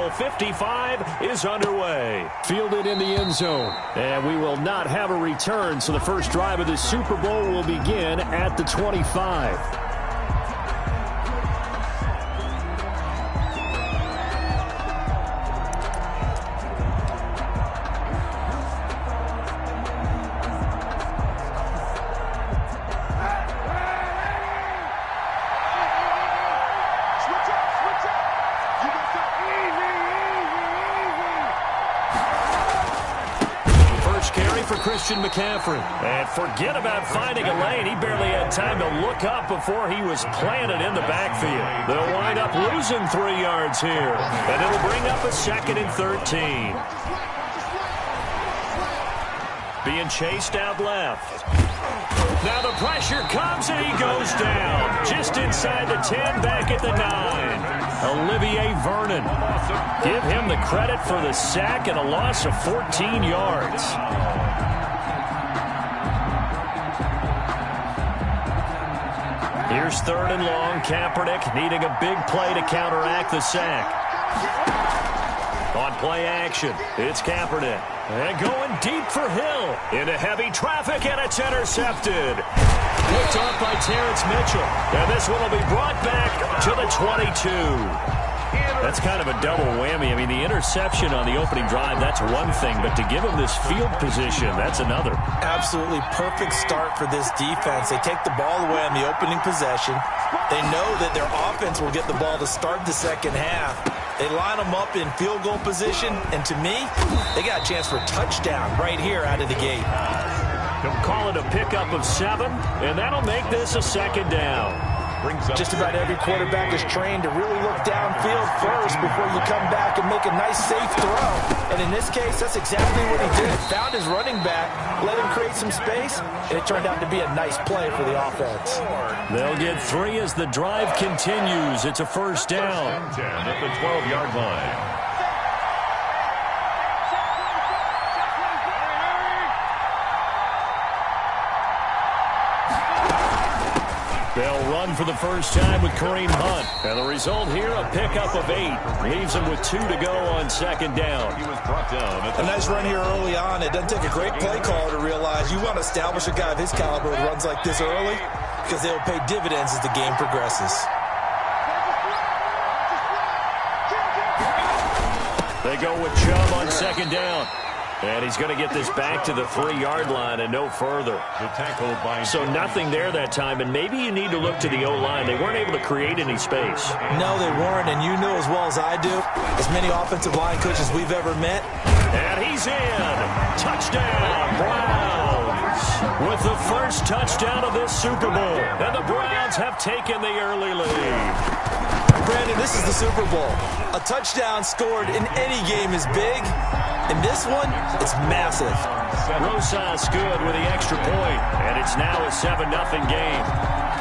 Bowl 55 is underway. Fielded in the end zone. And we will not have a return, so the first drive of the Super Bowl will begin at the 25. McCaffrey. And forget about finding a lane. He barely had time to look up before he was planted in the backfield. They'll wind up losing 3 yards here. And it'll bring up a 2nd and 13. Being chased out left. Now the pressure comes and he goes down. Just inside the 10, back at the 9. Olivier Vernon. Give him the credit for the sack and a loss of 14 yards. Here's 3rd and long. Kaepernick needing a big play to counteract the sack. On play action, it's Kaepernick. And going deep for Hill. Into heavy traffic, and it's intercepted. Picked off by Terrence Mitchell. And this one will be brought back to the 22. That's kind of a double whammy. I mean, the interception on the opening drive, that's one thing. But to give him this field position, that's another. Absolutely perfect start for this defense. They take the ball away on the opening possession. They know that their offense will get the ball to start the second half. They line them up in field goal position. And to me, they got a chance for a touchdown right here out of the gate. They'll call it a pickup of 7, and that'll make this a 2nd down. Just about every quarterback is trained to really look downfield first before you come back and make a nice, safe throw. And in this case, that's exactly what he did. Found his running back, let him create some space, and it turned out to be a nice play for the offense. They'll get 3 as the drive continues. It's a 1st down. 10 at the 12-yard line. They'll run for the first time with Kareem Hunt. And the result here, a pickup of 8. Leaves them with 2 to go on 2nd down. He was brought down. A nice run here early on. It doesn't take a great play caller to realize you want to establish a guy of his caliber who runs like this early because they will pay dividends as the game progresses. They go with Chubb on 2nd down. And he's going to get this back to the 3-yard line and no further. So nothing there that time, and maybe you need to look to the O-line. They weren't able to create any space. No, they weren't, and you know as well as I do, as many offensive line coaches we've ever met. And he's in. Touchdown, Browns. With the first touchdown of this Super Bowl. And the Browns have taken the early lead. Brandon, this is the Super Bowl. A touchdown scored in any game is big. In this one, it's massive. Rosas good with the extra point, and it's now a 7-0 game.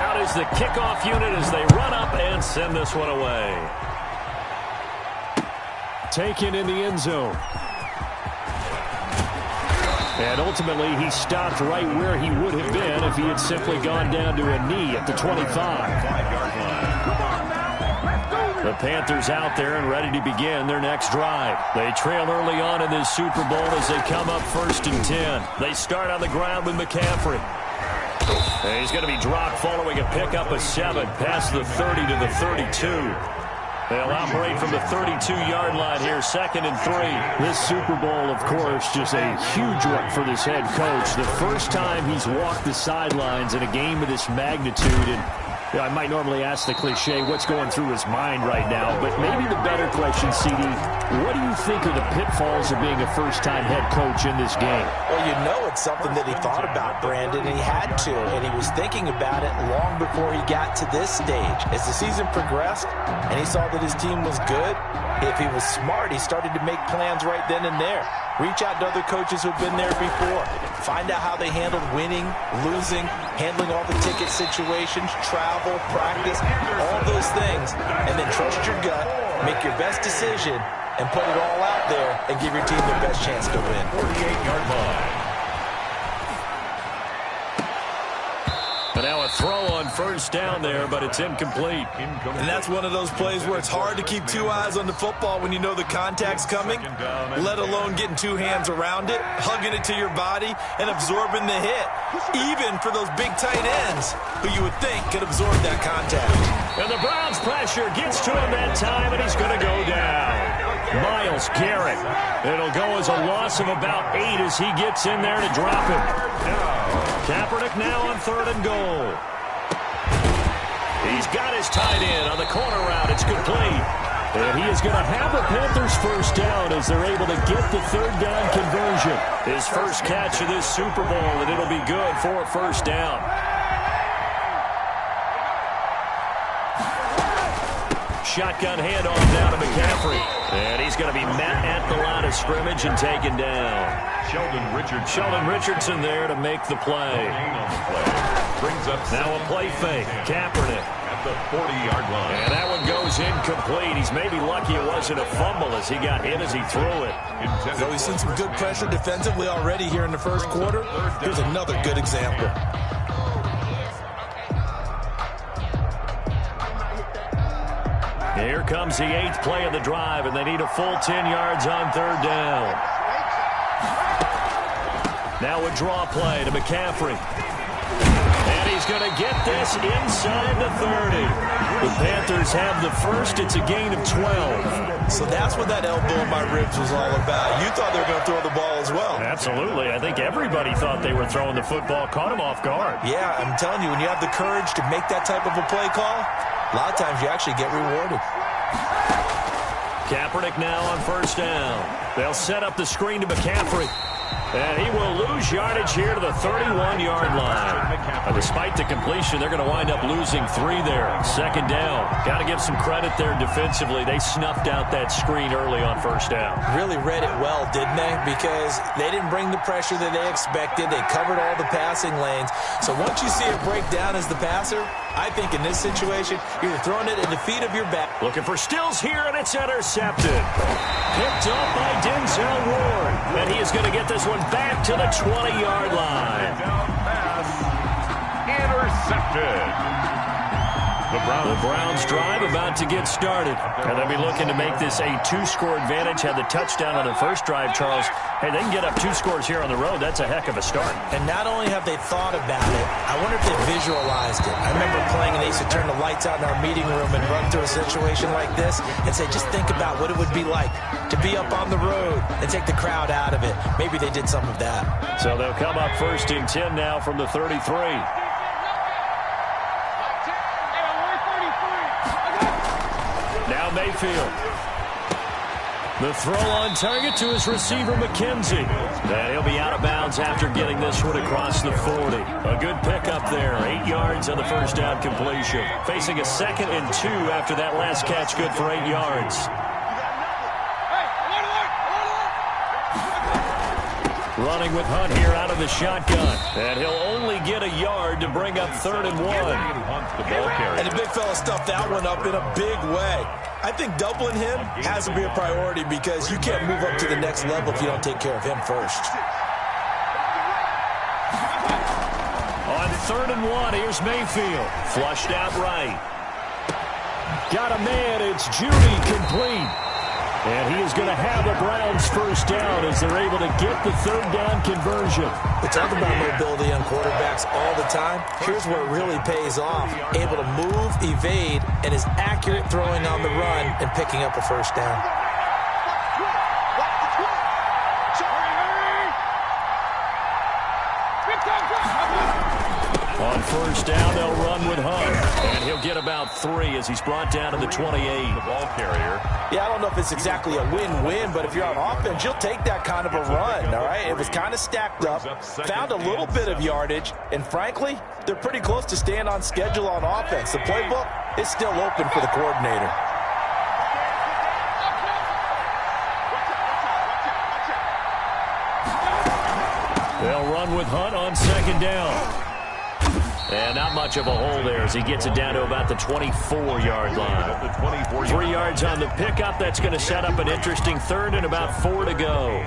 Out is the kickoff unit as they run up and send this one away. Taken in the end zone. And ultimately, he stopped right where he would have been if he had simply gone down to a knee at the 25. 5-yard line. The Panthers out there and ready to begin their next drive. They trail early on in this Super Bowl as they come up 1st and 10. They start on the ground with McCaffrey. And he's going to be dropped following a pickup of 7 past the 30 to the 32. They'll operate from the 32-yard line here, 2nd and 3. This Super Bowl, of course, just a huge one for this head coach. The first time he's walked the sidelines in a game of this magnitude. And I might normally ask the cliche, what's going through his mind right now? But maybe the better question, CD, what do you think are the pitfalls of being a first-time head coach in this game? Well, you know it's something that he thought about, Brandon, and he had to. And he was thinking about it long before he got to this stage. As the season progressed and he saw that his team was good, if he was smart, he started to make plans right then and there. Reach out to other coaches who've been there before. Find out how they handled winning, losing, handling all the ticket situations, travel, practice, all those things. And then trust your gut, make your best decision, and put it all out there and give your team the best chance to win. 48-yard line. And now a throw on first down there, but it's incomplete. And that's one of those plays where it's hard to keep two eyes on the football when you know the contact's coming, let alone getting two hands around it, hugging it to your body, and absorbing the hit, even for those big tight ends who you would think could absorb that contact. And the Browns pressure gets to him that time, and he's going to go down. Myles Garrett. It'll go as a loss of about 8 as he gets in there to drop him. Kaepernick now on 3rd and goal. He's got his tight end on the corner route. It's complete. And he is going to have the Panthers first down as they're able to get the 3rd down conversion. His first catch of this Super Bowl, and it'll be good for a first down. Shotgun handoff down to McCaffrey. And he's going to be met at the line of scrimmage and taken down. Sheldon Richardson there to make the play. Brings up now a play fake. Kaepernick at the 40-yard line. And that one goes incomplete. He's maybe lucky it wasn't a fumble as he got hit as he threw it. So we've seen some good pressure defensively already here in the first quarter. Here's another good example. Here comes the 8th play of the drive, and they need a full 10 yards on 3rd down. Now a draw play to McCaffrey. And he's going to get this inside the 30. The Panthers have the first. It's a gain of 12. So that's what that elbow in my ribs was all about. You thought they were going to throw the ball as well. Absolutely. I think everybody thought they were throwing the football. Caught him off guard. Yeah, I'm telling you, when you have the courage to make that type of a play call, a lot of times you actually get rewarded. Kaepernick now on first down. They'll set up the screen to McCaffrey. And he will lose yardage here to the 31-yard line. Despite the completion, they're going to wind up losing 3 there. 2nd down. Got to give some credit there defensively. They snuffed out that screen early on first down. Really read it well, didn't they? Because they didn't bring the pressure that they expected. They covered all the passing lanes. So once you see it break down as the passer, I think in this situation, you're throwing it at the feet of your back. Looking for Stills here, and it's intercepted. Picked up by Denzel Ward. And he is going to get this one back to the 20-yard line. Intercepted. The Browns drive about to get started. And they'll be looking to make this a 2-score advantage. Had the touchdown on the first drive, Charles. Hey, they can get up 2 scores here on the road. That's a heck of a start. And not only have they thought about it, I wonder if they visualized it. I remember playing and they used to turn the lights out in our meeting room and run through a situation like this and say, just think about what it would be like to be up on the road and take the crowd out of it. Maybe they did some of that. So they'll come up 1st and 10 now from the 33. Now Mayfield. The throw on target to his receiver, McKenzie. And he'll be out of bounds after getting this one across the 40. A good pickup there. 8 yards on the first down completion. Facing a 2nd and 2 after that last catch, good for 8 yards. Running with Hunt here out of the shotgun. And he'll only get a yard to bring up 3rd and 1. And the big fella stuffed that one up in a big way. I think doubling him has to be a priority because you can't move up to the next level if you don't take care of him first. On 3rd and 1, here's Mayfield. Flushed out right. Got a man, it's Judy, complete. And he is going to have the Browns first down as they're able to get the 3rd down conversion. We talk about mobility on quarterbacks all the time. Here's where it really pays off. Able to move, evade, and is accurate throwing on the run and picking up a first down. On first down, they'll run with Hunt. And he'll get about 3 as he's brought down to the 28. The ball carrier. Yeah, I don't know if it's exactly a win-win, but if you're on offense, you'll take that kind of a run, all right? It was kind of stacked up, found a little bit of yardage, and frankly, they're pretty close to staying on schedule on offense. The playbook is still open for the coordinator. They'll run with Hunt on 2nd down. And not much of a hole there as he gets it down to about the 24-yard line. 3 yards on the pickup. That's going to set up an interesting 3rd and about 4 to go.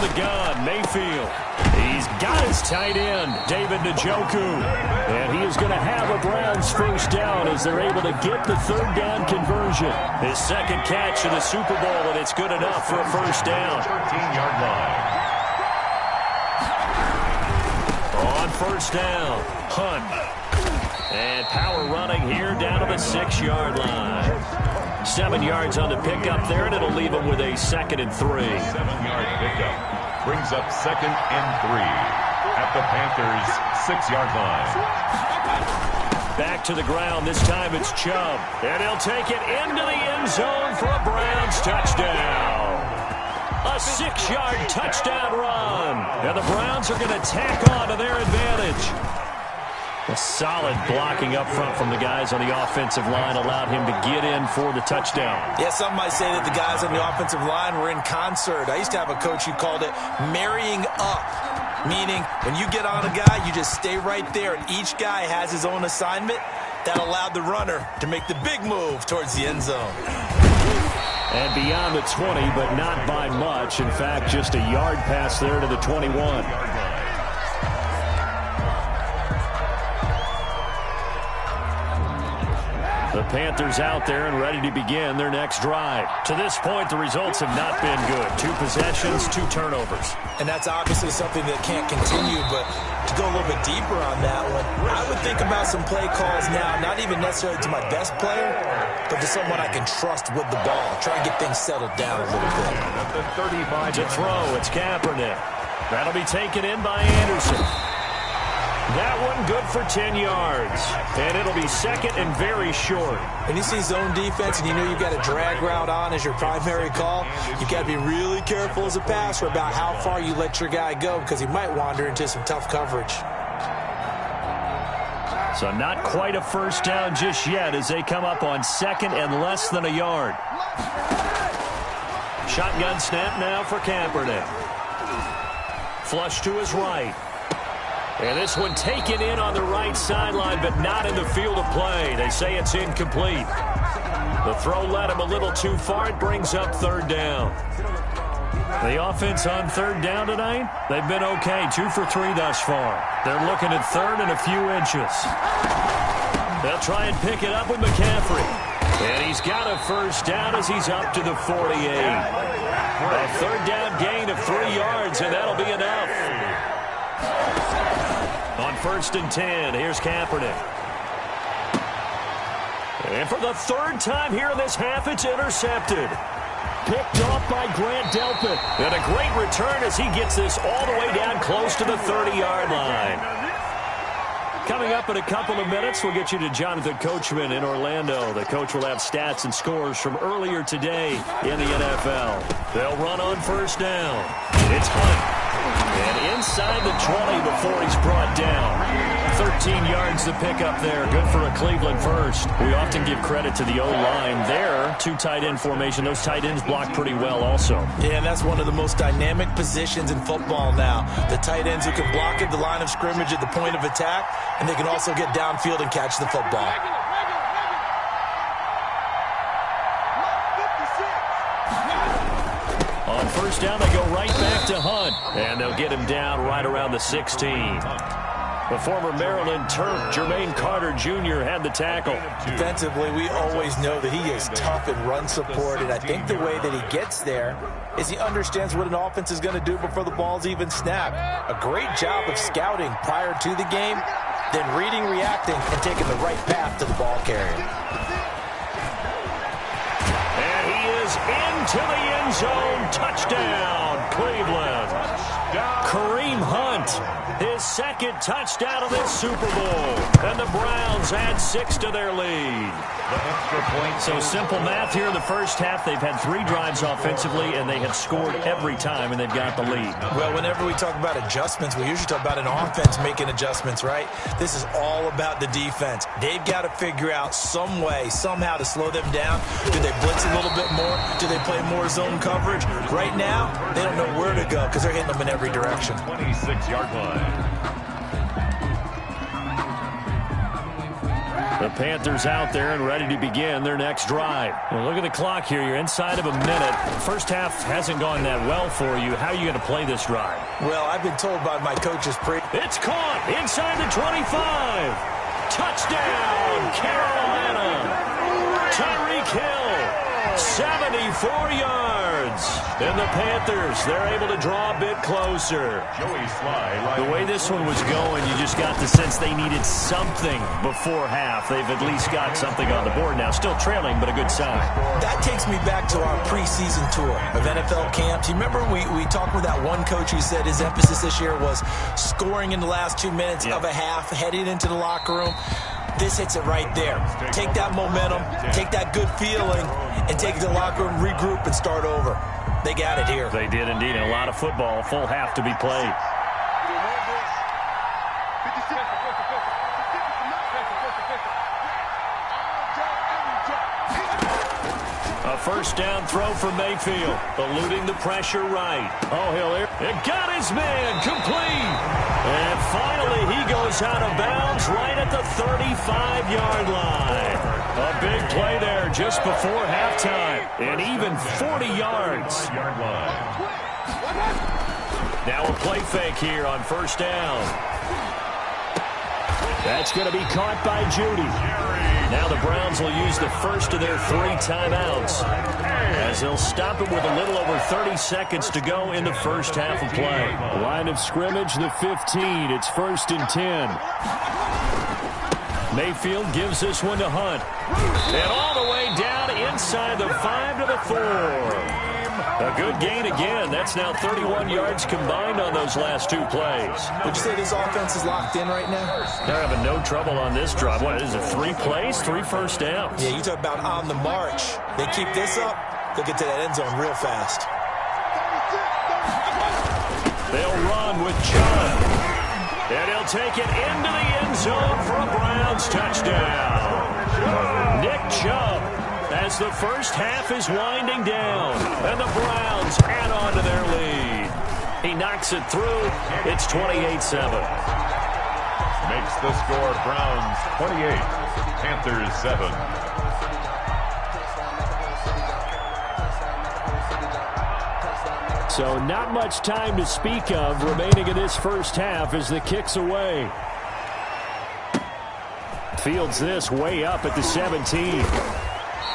from the gun. Mayfield. He's got his tight end, David Njoku. And he is going to have a Browns first down as they're able to get the third down conversion. His second catch of the Super Bowl, and it's good enough for a first down. 13-yard line. On first down, Hunt. And power running here down to the 6-yard line. 7 yards on the pickup there, and it'll leave him with a 2nd and 3. 7-yard pickup. Brings up 2nd and 3 at the Panthers' 6-yard line. Back to the ground. This time it's Chubb. And he'll take it into the end zone for a Browns touchdown. A 6-yard touchdown run. And the Browns are going to tack on to their advantage. A solid blocking up front from the guys on the offensive line allowed him to get in for the touchdown. Yeah, some might say that the guys on the offensive line were in concert. I used to have a coach who called it marrying up, meaning when you get on a guy, you just stay right there, and each guy has his own assignment. That allowed the runner to make the big move towards the end zone. And beyond the 20, but not by much. In fact, just a yard pass there to the 21. The Panthers out there and ready to begin their next drive. To this point, the results have not been good. 2 possessions, 2 turnovers. And that's obviously something that can't continue, but to go a little bit deeper on that one, I would think about some play calls now, not even necessarily to my best player, but to someone I can trust with the ball. Try and get things settled down a little bit. To throw, it's Kaepernick. That'll be taken in by Anderson. That one good for 10 yards. And it'll be 2nd and very short. When you see zone defense and you know you've got a drag route on as your primary call, you've got to be really careful as a passer about how far you let your guy go because he might wander into some tough coverage. So not quite a first down just yet as they come up on 2nd and less than a yard. Shotgun snap now for Kaepernick. Flush to his right. And this one taken in on the right sideline, but not in the field of play. They say it's incomplete. The throw led him a little too far. It brings up 3rd down. The offense on 3rd down tonight, they've been okay. 2 for 3 thus far. They're looking at 3rd and a few inches. They'll try and pick it up with McCaffrey. And he's got a first down as he's up to the 48. A 3rd down gain of 3 yards, and that'll be enough. On 1st and 10, here's Kaepernick. And for the 3rd time here in this half, it's intercepted. Picked off by Grant Delpit. And a great return as he gets this all the way down close to the 30-yard line. Coming up in a couple of minutes, we'll get you to Jonathan Coachman in Orlando. The coach will have stats and scores from earlier today in the NFL. They'll run on 1st down. It's Hunt. And inside the 20 before he's brought down. 13 yards to pick up there. Good for a Cleveland first. We often give credit to the O-line there. 2 tight end formation. Those tight ends block pretty well also. Yeah, and that's one of the most dynamic positions in football now. The tight ends who can block at the line of scrimmage at the point of attack, and they can also get downfield and catch the football. On 1st down, they go right back to Hunt. And they'll get him down right around the 16. The former Maryland Terp, Jermaine Carter Jr., had the tackle. Defensively, we always know that he is tough in run support, and I think the way that he gets there is he understands what an offense is going to do before the ball's even snapped. A great job of scouting prior to the game, then reading, reacting, and taking the right path to the ball carrier. And he is into the end zone. Touchdown, Cleveland. Kareem Hunt, his 2nd touchdown of this Super Bowl. And the Browns add 6 to their lead. So simple math here in the first half. They've had 3 drives offensively, and they have scored every time, and they've got the lead. Well, whenever we talk about adjustments, we usually talk about an offense making adjustments, right? This is all about the defense. They've got to figure out some way, somehow to slow them down. Do they blitz a little bit more? Do they play more zone coverage? Right now, they don't know where to go because they're hitting them in every direction. 26-yard line. The Panthers out there and ready to begin their next drive. Well, look at the clock here. You're inside of a minute. First half hasn't gone that well for you. How are you going to play this drive? Well, I've been told by my coaches It's caught inside the 25. Touchdown, Carolina. Tyreek Hill, 74 yards. And the Panthers, they're able to draw a bit closer. The way this one was going, you just got the sense they needed something before half. They've at least got something on the board now. Still trailing, but a good sign. That takes me back to our preseason tour of NFL camps. You remember we talked with that one coach who said his emphasis this year was scoring in the last 2 minutes of a half, heading into the locker room. This hits it right there. Take that momentum, take that good feeling, and take it to the locker room, regroup, and start over. They got it here. They did indeed. And a lot of football, full half to be played. A first down throw for Mayfield, eluding the pressure right. Oh, it got his man complete. And finally, he goes out of bounds right at the 35-yard line. A big play there just before halftime, and even 40 yards. Now a play fake here on first down. That's going to be caught by Judy. Now the Browns will use the first of their 3 timeouts, as they'll stop it with a little over 30 seconds to go in the first half of play. Line of scrimmage, the 15. It's 1st and 10. Mayfield gives this one to Hunt. And all the way down inside the 5 to the 4. A good gain again. That's now 31 yards combined on those last 2 plays. Would you say this offense is locked in right now? They're having no trouble on this drive. What is it, 3 plays, 3 first downs? Yeah, you talk about on the march. They keep this up, they'll get to that end zone real fast. They'll run with John. And he'll take it into the end zone for a Browns touchdown. Nick Chubb, as the first half is winding down, and the Browns add on to their lead. He knocks it through. It's 28-7. Makes the score Browns 28, Panthers 7. So not much time to speak of remaining in this first half as the kick's away. Fields this way up at the 17.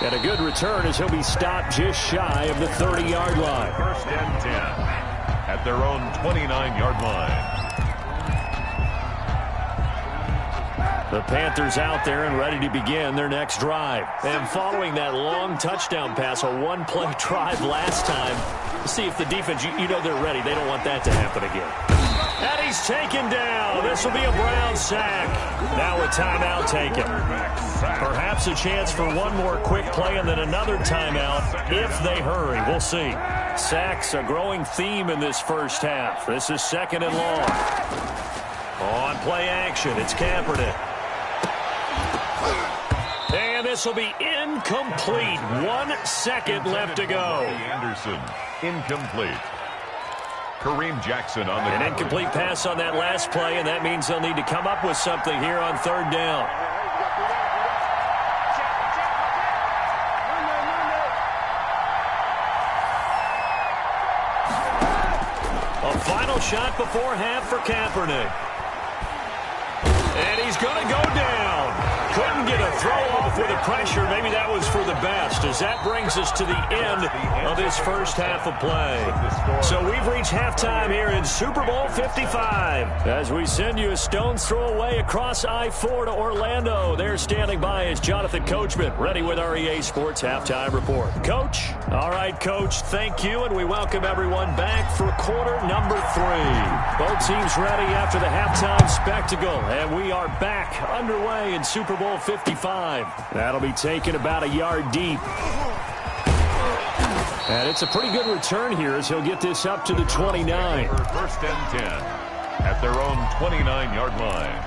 And a good return as he'll be stopped just shy of the 30-yard line. 1st and 10 at their own 29-yard line. The Panthers out there and ready to begin their next drive. And following that long touchdown pass, a 1-play drive last time, see if the defense, you know they're ready. They don't want that to happen again. And he's taken down. This will be a Brown sack. Now a timeout taken. Perhaps a chance for one more quick play and then another timeout if they hurry. We'll see. Sacks, a growing theme in this first half. This is 2nd and long. On play action, it's Kaepernick. And this will be incomplete. 1 second left to go. Anderson, incomplete. Kareem Jackson on the An incomplete pass on that last play, and that means they'll need to come up with something here on 3rd down. A final shot before half for Kaepernick. And he's going to go down. Couldn't get a throw off with the pressure. Maybe that was for the best, as that brings us to the end of this first half of play. So we've reached halftime here in Super Bowl 55. As we send you a stone's throw away across I-4 to Orlando. There standing by is Jonathan Coachman, ready with our EA Sports Halftime Report. Coach? All right, Coach, thank you, and we welcome everyone back for quarter number 3. Both teams ready after the halftime spectacle, and we are back underway in Super Bowl 55. That'll be taken about a yard deep. And it's a pretty good return here as he'll get this up to the 29. 1st and 10 at their own 29-yard line.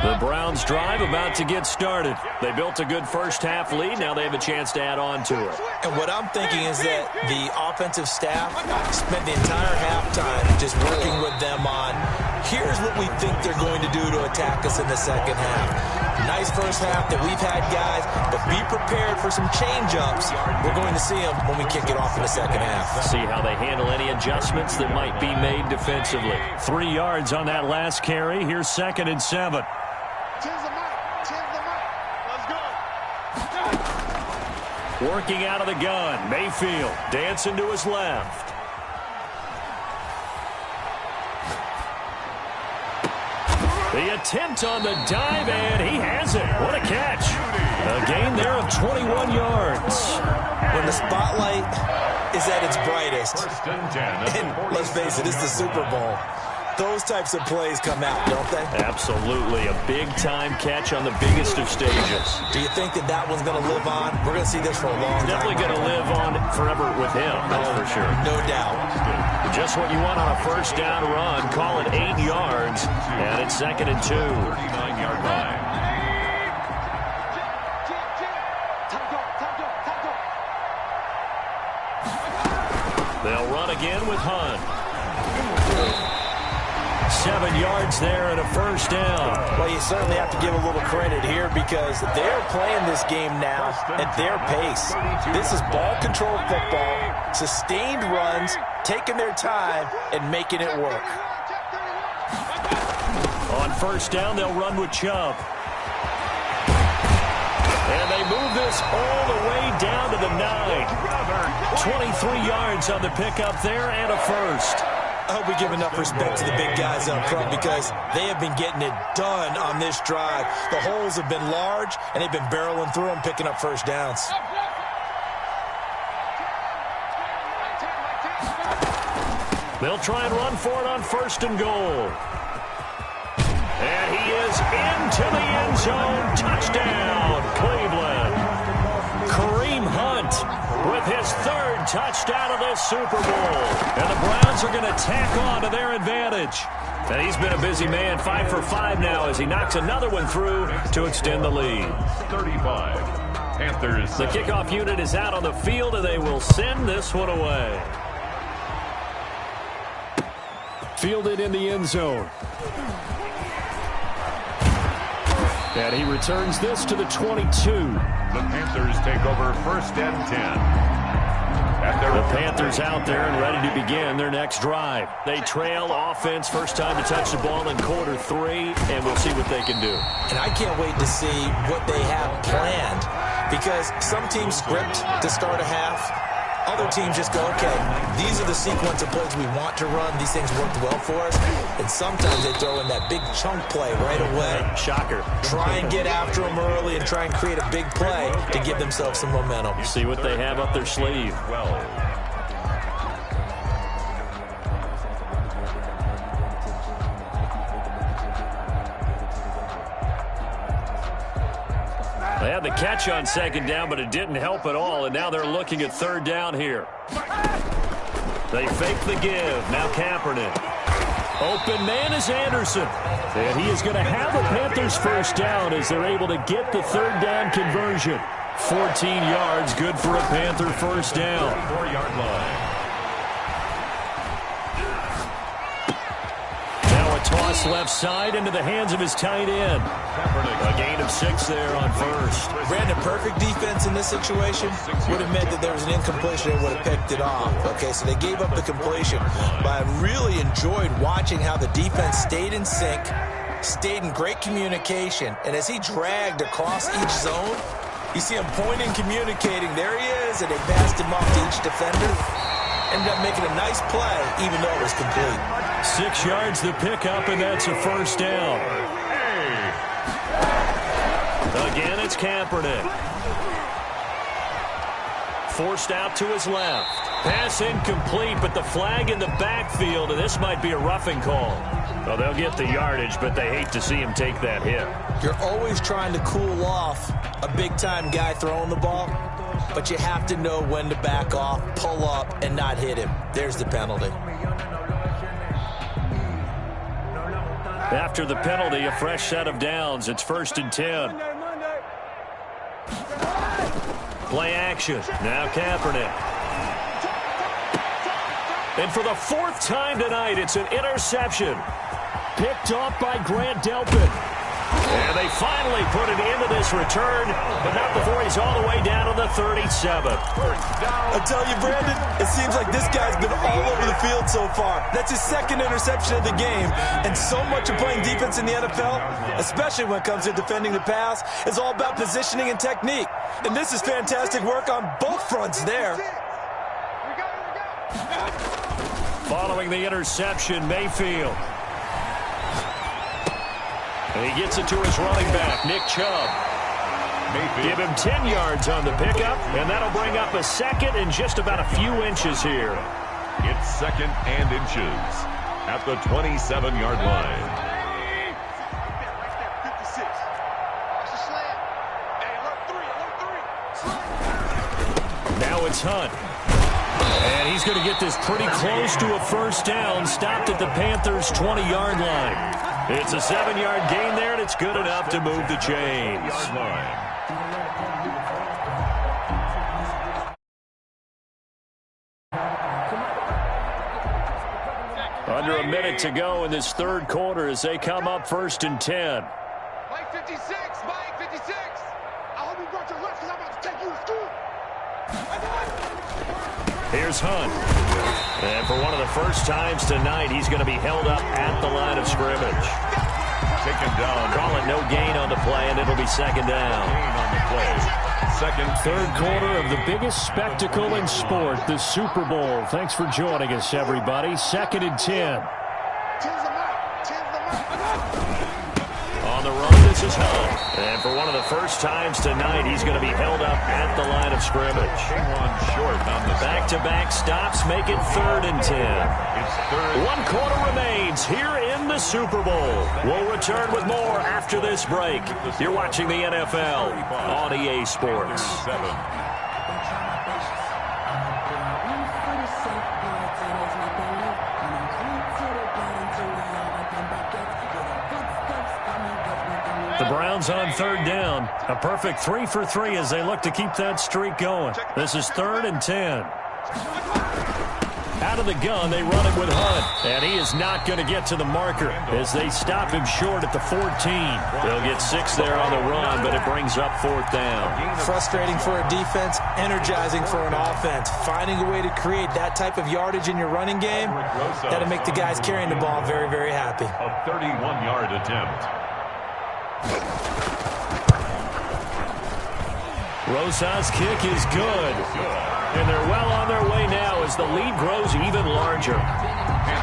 The Browns drive about to get started. They built a good first half lead. Now they have a chance to add on to it. And what I'm thinking is that the offensive staff spent the entire halftime just working with them on Here's what we think they're going to do to attack us in the second half. Nice first half that we've had, guys, but be prepared for some change-ups. We're going to see them when we kick it off in the second half. See how they handle any adjustments that might be made defensively. 3 yards on that last carry. Here's 2nd and 7. Working out of the gun. Mayfield dancing to his left. The attempt on the dive, and he has it. What a catch. A gain there of 21 yards. When the spotlight is at its brightest, 1st and 10. and let's face it, it's the Super Bowl, those types of plays come out, don't they? Absolutely. A big-time catch on the biggest of stages. Do you think that that one's going to live on? We're going to see this for a long time. Definitely going to live on forever with him, that's for sure. No doubt. Just what you want on a first down run. Call it 8 yards, and it's 2nd and 2. 39-yard line. They'll run again with Hunt. 7 yards there and a first down. Well, you certainly have to give a little credit here because they're playing this game now at their pace. This is ball control football, sustained runs, taking their time and making it work. On first down, they'll run with Chubb. And they move this all the way down to the 9. 23 yards on the pickup there and a first. I hope we give enough respect to the big guys up front because they have been getting it done on this drive. The holes have been large, and they've been barreling through them, picking up first downs. They'll try and run for it on 1st and goal. And he is into the end zone. Touchdown, Cleveland. Kareem Hunt with his 3rd touchdown of this Super Bowl. And the Browns are going to tack on to their advantage. And he's been a busy man, 5 for 5 now as he knocks another one through to extend the lead. 35. Panthers. The kickoff unit is out on the field, and they will send this one away. Fielded in the end zone. And he returns this to the 22. The Panthers take over 1st and 10. The Panthers out there and ready to begin their next drive. They trail offense, first time to touch the ball in quarter 3, and we'll see what they can do. And I can't wait to see what they have planned because some teams script to start a half. Other teams just go, okay, these are the sequence of plays we want to run. These things worked well for us. And sometimes they throw in that big chunk play right away. Shocker. Try and get after them early and try and create a big play to give themselves some momentum. See what they have up their sleeve. They had the catch on 2nd down, but it didn't help at all, and now they're looking at 3rd down here. They fake the give. Now Kaepernick. Open man is Anderson. And he is going to have a Panthers first down as they're able to get the 3rd down conversion. 14 yards, good for a Panther first down. 4-yard line. Toss left side into the hands of his tight end. A gain of 6 there on first. Brandon, perfect defense in this situation would have meant that there was an incompletion and would have picked it off. Okay, so they gave up the completion. But I really enjoyed watching how the defense stayed in sync, stayed in great communication. And as he dragged across each zone, you see him pointing, communicating. There he is, and they passed him off to each defender. Ended up making a nice play, even though it was complete. 6 yards the pickup, and that's a first down. Again, it's Kaepernick. Forced out to his left. Pass incomplete, but the flag in the backfield, and this might be a roughing call. Well, they'll get the yardage, but they hate to see him take that hit. You're always trying to cool off a big-time guy throwing the ball, but you have to know when to back off, pull up, and not hit him. There's the penalty. After the penalty, a fresh set of downs. It's 1st and 10. Play action. Now Kaepernick. And for the 4th time tonight, it's an interception. Picked off by Grant Delpit. And they finally put it into this return, but not before he's all the way down to the 37. I tell you, Brandon, it seems like this guy's been all over the field so far. That's his second interception of the game, and so much of playing defense in the NFL, especially when it comes to defending the pass, is all about positioning and technique. And this is fantastic work on both fronts there. Following the interception, Mayfield. And he gets it to his running back, Nick Chubb. Mayfield. Give him 10 yards on the pickup, and that'll bring up a second and just about a few inches here. It's second and inches at the 27-yard line. Now it's Hunt. And he's going to get this pretty close to a first down, stopped at the Panthers' 20-yard line. It's a 7-yard gain there, and it's good enough to move the chains. Under a minute to go in this third quarter as they come up 1st and 10. Mike 56, Mike 56. I hope you brought your lunch because I'm about to take you to school. Here's Hunt. And for one of the first times tonight, he's going to be held up at the line of scrimmage. Taken down. Calling no gain on the play, and it'll be second down. Gain on the play. Third quarter of the biggest spectacle in sport, the Super Bowl. Thanks for joining us, everybody. 2nd and 10. On the run, this is Hunt. And for one of the first times tonight, he's going to be held up at the line of scrimmage. Back-to-back stops make it 3rd and 10. One quarter remains here in the Super Bowl. We'll return with more after this break. You're watching the NFL on EA Sports. The Browns on 3rd down. A perfect 3 for 3 as they look to keep that streak going. This is 3rd and 10. Out of the gun, they run it with Hunt. And he is not going to get to the marker as they stop him short at the 14. They'll get 6 there on the run, but it brings up 4th down. Frustrating for a defense, energizing for an offense. Finding a way to create that type of yardage in your running game, that'll make the guys carrying the ball very, very happy. A 31-yard attempt. Rosa's kick is good. And they're well on their way now as the lead grows even larger.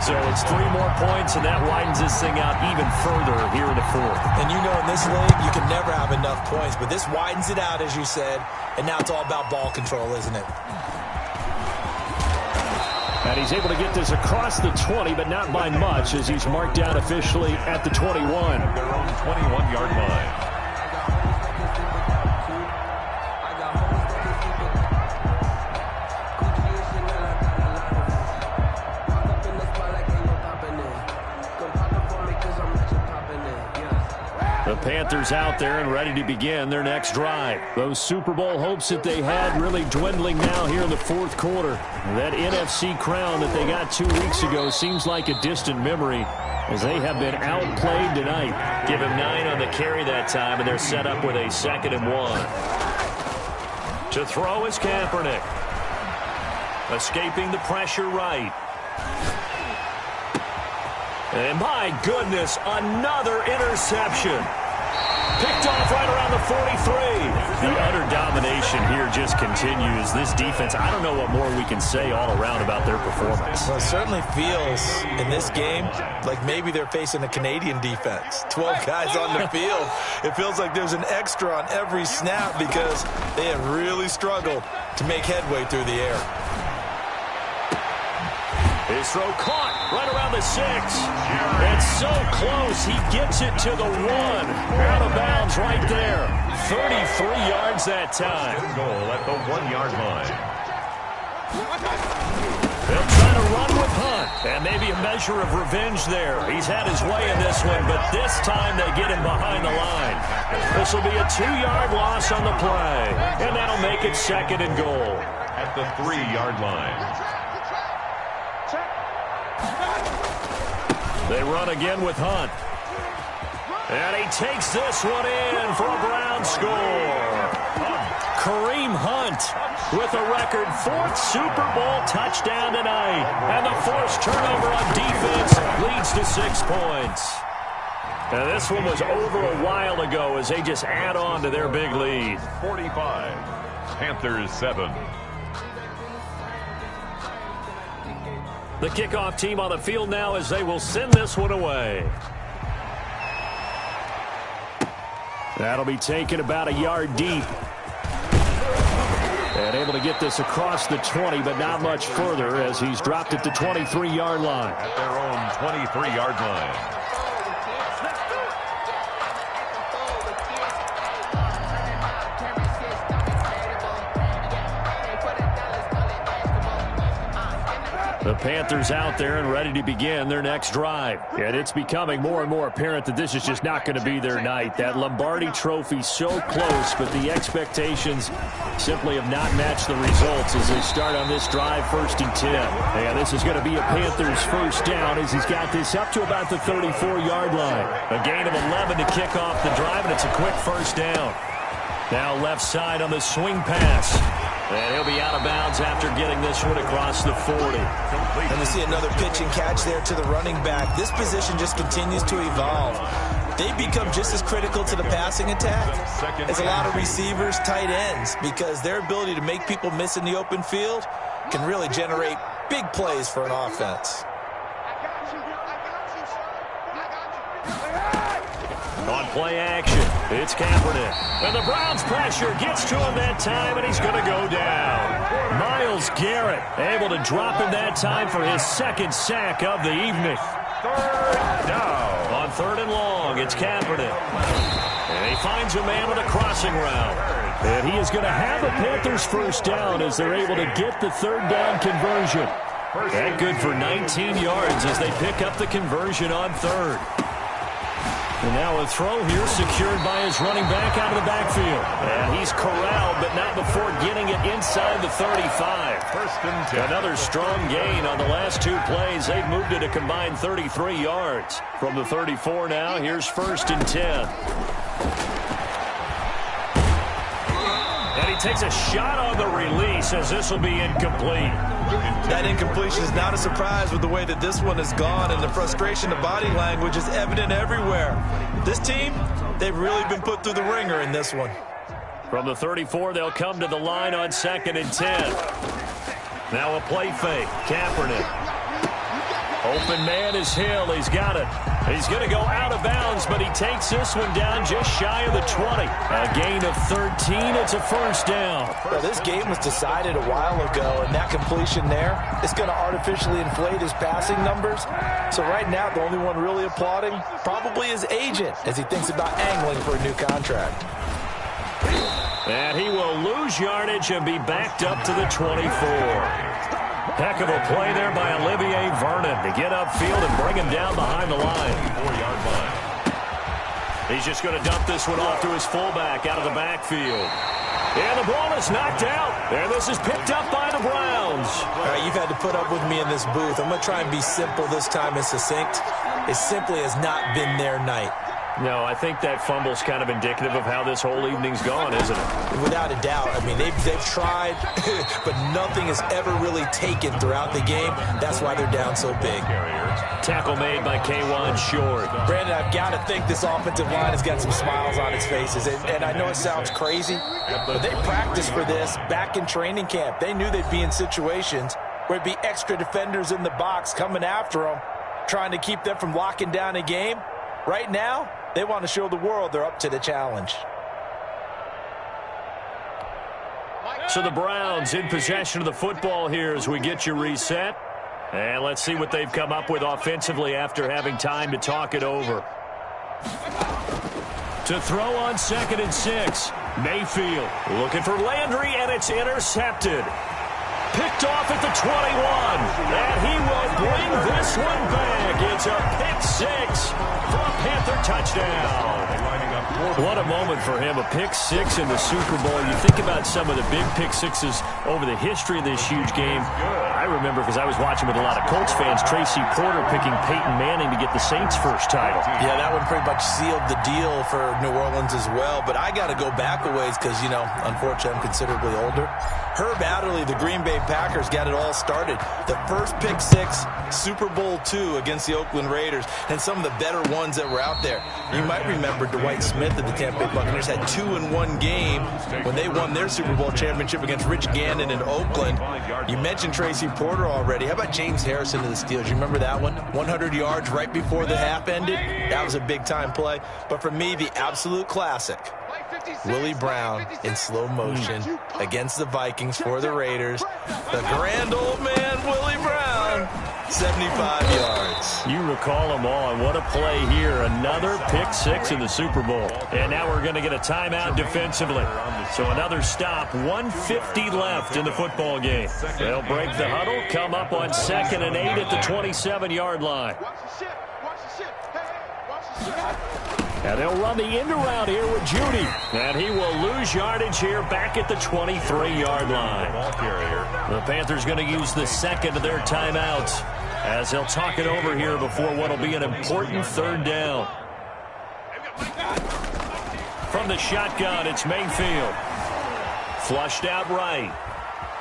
So it's 3 more points, and that widens this thing out even further here in the 4th. And you know in this league, you can never have enough points, but this widens it out, as you said, and now it's all about ball control, isn't it? And he's able to get this across the 20, but not by much, as he's marked down officially at the 21. Their own 21-yard line. The Panthers out there and ready to begin their next drive. Those Super Bowl hopes that they had really dwindling now here in the 4th quarter. That NFC crown that they got 2 weeks ago seems like a distant memory as they have been outplayed tonight. Give him 9 on the carry that time, and they're set up with a 2nd and 1. To throw is Kaepernick. Escaping the pressure right. And my goodness, another interception. Picked off right around the 43. The utter domination here just continues. This defense, I don't know what more we can say all around about their performance. Well, it certainly feels in this game like maybe they're facing a Canadian defense. 12 guys on the field. It feels like there's an extra on every snap because they have really struggled to make headway through the air. His throw caught right around the 6. And so close, he gets it to the 1. Out of bounds right there. 33 yards that time. Goal at the 1-yard line. They'll try to run with Hunt. And maybe a measure of revenge there. He's had his way in this one, but this time they get him behind the line. This will be a 2-yard loss on the play. And that'll make it 2nd and goal. At the 3-yard line. They run again with Hunt. And he takes this one in for a Brown score. Kareem Hunt with a record 4th Super Bowl touchdown tonight. And the forced turnover on defense leads to 6 points. And this one was over a while ago as they just add on to their big lead. 45, Panthers 7. The kickoff team on the field now as they will send this one away. That'll be taken about a yard deep. And able to get this across the 20, but not much further as he's dropped at the 23-yard line. At their own 23-yard line. The Panthers out there and ready to begin their next drive. And it's becoming more and more apparent that this is just not going to be their night. That Lombardi Trophy so close, but the expectations simply have not matched the results as they start on this drive 1st and 10. And this is going to be a Panthers first down as he's got this up to about the 34-yard line. A gain of 11 to kick off the drive, and it's a quick first down. Now left side on the swing pass. And he'll be out of bounds after getting this one across the 40. And we see another pitch and catch there to the running back. This position just continues to evolve. They become just as critical to the passing attack as a lot of receivers, tight ends, because their ability to make people miss in the open field can really generate big plays for an offense. On play action, it's Kaepernick. And the Browns pressure gets to him that time, and he's going to go down. Myles Garrett able to drop him that time for his 2nd sack of the evening. 3rd down. On 3rd and long, it's Kaepernick. And he finds a man on a crossing route. And he is going to have a Panthers first down as they're able to get the 3rd down conversion. That good for 19 yards as they pick up the conversion on 3rd. And now a throw here secured by his running back out of the backfield. And he's corralled, but not before getting it inside the 35. 1st and 10. Another strong gain on the last 2 plays. They've moved it a combined 33 yards. From the 34 now, here's 1st and 10. And he takes a shot on the release as this will be incomplete. That incompletion is not a surprise with the way that this one has gone, and the frustration of body language is evident everywhere. This team, they've really been put through the ringer in this one. From the 34, they'll come to the line on 2nd and 10. Now a play fake. Kaepernick. Open man is Hill. He's got it. He's going to go out of bounds, but he takes this one down just shy of the 20. A gain of 13. It's a first down. Well, this game was decided a while ago, and that completion there is going to artificially inflate his passing numbers. So right now, the only one really applauding probably his agent as he thinks about angling for a new contract. And he will lose yardage and be backed up to the 24. Heck of a play there by Olivier Vernon to get upfield and bring him down behind the line. 4-yard line. He's just going to dump this one off to his fullback out of the backfield. And the ball is knocked out. And this is picked up by the Browns. All right, you've had to put up with me in this booth. I'm going to try and be simple this time and succinct. It simply has not been their night. No, I think that fumble's kind of indicative of how this whole evening's gone, isn't it? Without a doubt. I mean, they've tried, but nothing has ever really taken throughout the game. That's why they're down so big. Tackle made by K'Wan Short. Brandon, I've got to think this offensive line has got some smiles on its faces. And I know it sounds crazy, but they practiced for this back in training camp. They knew they'd be in situations where it'd be extra defenders in the box coming after them, trying to keep them from locking down a game. Right now, they want to show the world they're up to the challenge. So the Browns in possession of the football here as we get you reset. And let's see what they've come up with offensively after having time to talk it over. To throw on 2nd and 6. Mayfield looking for Landry, and it's intercepted. Picked off at the 21. And he will bring this one back. It's a pick 6 for a Panther touchdown. Lining up What a moment for him, a pick six in the Super Bowl. You think about some of the big pick sixes over the history of this huge game. I remember, because I was watching with a lot of Colts fans, Tracy Porter picking Peyton Manning to get the Saints' first title. Yeah, that one pretty much sealed the deal for New Orleans as well. But I got to go back a ways because, you know, unfortunately I'm considerably older. Herb Adderley, the Green Bay Packers, got it all started. The first pick six, Super Bowl II against the Oakland Raiders, and some of the better ones that were out there. You might remember Dwight Smith of the Tampa Bay Buccaneers had 2-in-1 game when they won their Super Bowl championship against Rich Gannon in Oakland. You mentioned Tracy Porter already. How about James Harrison of the Steelers? You remember that one? 100 yards right before the half ended? That was a big-time play. But for me, the absolute classic, Willie Brown in slow motion against the Vikings for the Raiders. The grand old man, Willie Brown, 75 yards. You recall them all, and what a play here. Another pick six in the Super Bowl. And now we're going to get a timeout defensively. So another stop, 1:50 left in the football game. They'll break the huddle, come up on 2nd and 8 at the 27-yard line. And they'll run the end around here with Judy. And he will lose yardage here back at the 23-yard line. The Panthers going to use the second of their timeouts as they'll talk it over here before what will be an important third down. From the shotgun, it's Mayfield. Flushed out right.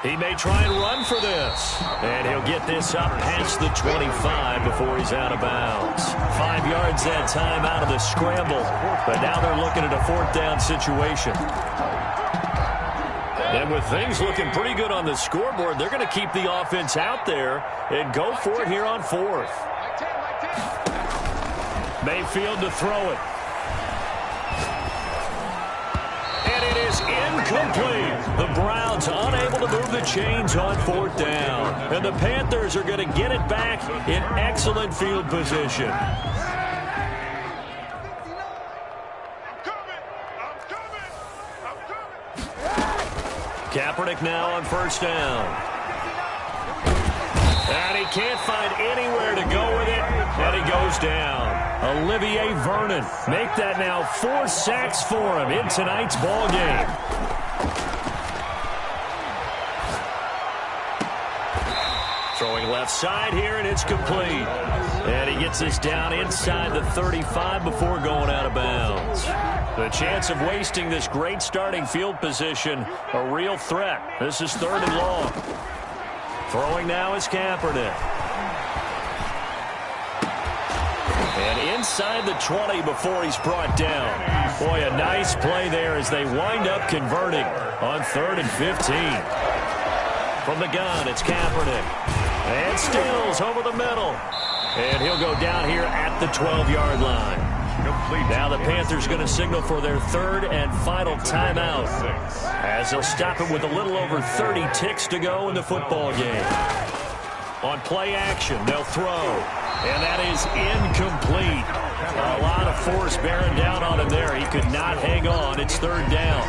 He may try and run for this. And he'll get this up past the 25 before he's out of bounds. 5 yards that time out of the scramble. But now they're looking at a fourth down situation. And with things looking pretty good on the scoreboard, they're going to keep the offense out there and go for it here on fourth. Mayfield to throw it. And it is incomplete. The Browns unable to move the chains on fourth down. And the Panthers are going to get it back in excellent field position. Kaepernick now on first down. And he can't find anywhere to go with it. And he goes down. Olivier Vernon make that now 4 sacks for him in tonight's ball game. Throwing left side here, and it's complete. And he gets this down inside the 35 before going out of bounds. The chance of wasting this great starting field position, a real threat. This is 3rd and long. Throwing now is Kaepernick. And inside the 20 before he's brought down. Boy, a nice play there as they wind up converting on 3rd and 15. From the gun, it's Kaepernick. And Stills over the middle. And he'll go down here at the 12-yard line. Now the Panthers going to signal for their 3rd and final timeout as they'll stop it with a little over 30 ticks to go in the football game. On play action, they'll throw. And that is incomplete. A lot of force bearing down on him there. He could not hang on. It's 3rd down.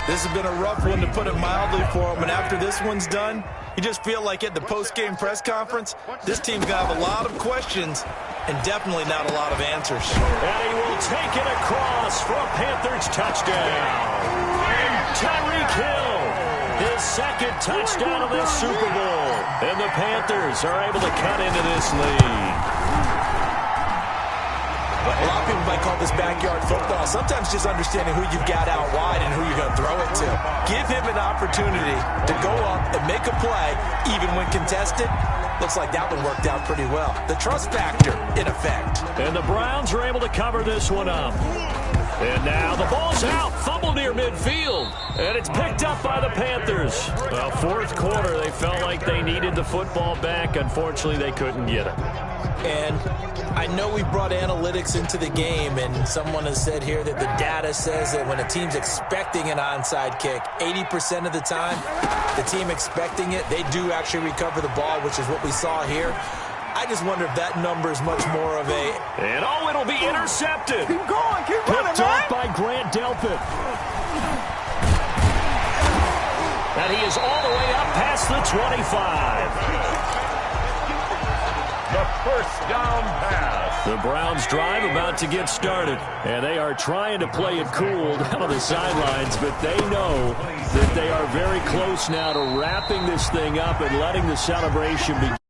This has been a rough one, to put it mildly, for him. And after this one's done, you just feel like at the post-game press conference, this team's going to have a lot of questions and definitely not a lot of answers. And he will take it across for a Panthers touchdown. Tyreek Hill, his 2nd touchdown of this Super Bowl. And the Panthers are able to cut into this lead. A lot of people might call this backyard football. Sometimes just understanding who you've got out wide and who you're going to throw it to. Give him an opportunity to go up and make a play, even when contested. Looks like that one worked out pretty well. The trust factor, in effect. And the Browns are able to cover this one up. And now the ball's out. Fumble near midfield. And it's picked up by the Panthers. Well, 4th quarter, they felt like they needed the football back. Unfortunately, they couldn't get it. And I know we brought analytics into the game, and someone has said here that the data says that when a team's expecting an onside kick, 80% of the time, the team expecting it, they do actually recover the ball, which is what we saw here. I just wonder if that number is much more of a... And oh, it'll be intercepted. Keep going, keep running, Picked off by Grant Delpit. And he is all the way up past the 25. The first down pass The Browns drive about to get started. And they are trying to play it cool down on the sidelines, but they know that they are very close now to wrapping this thing up and letting the celebration begin.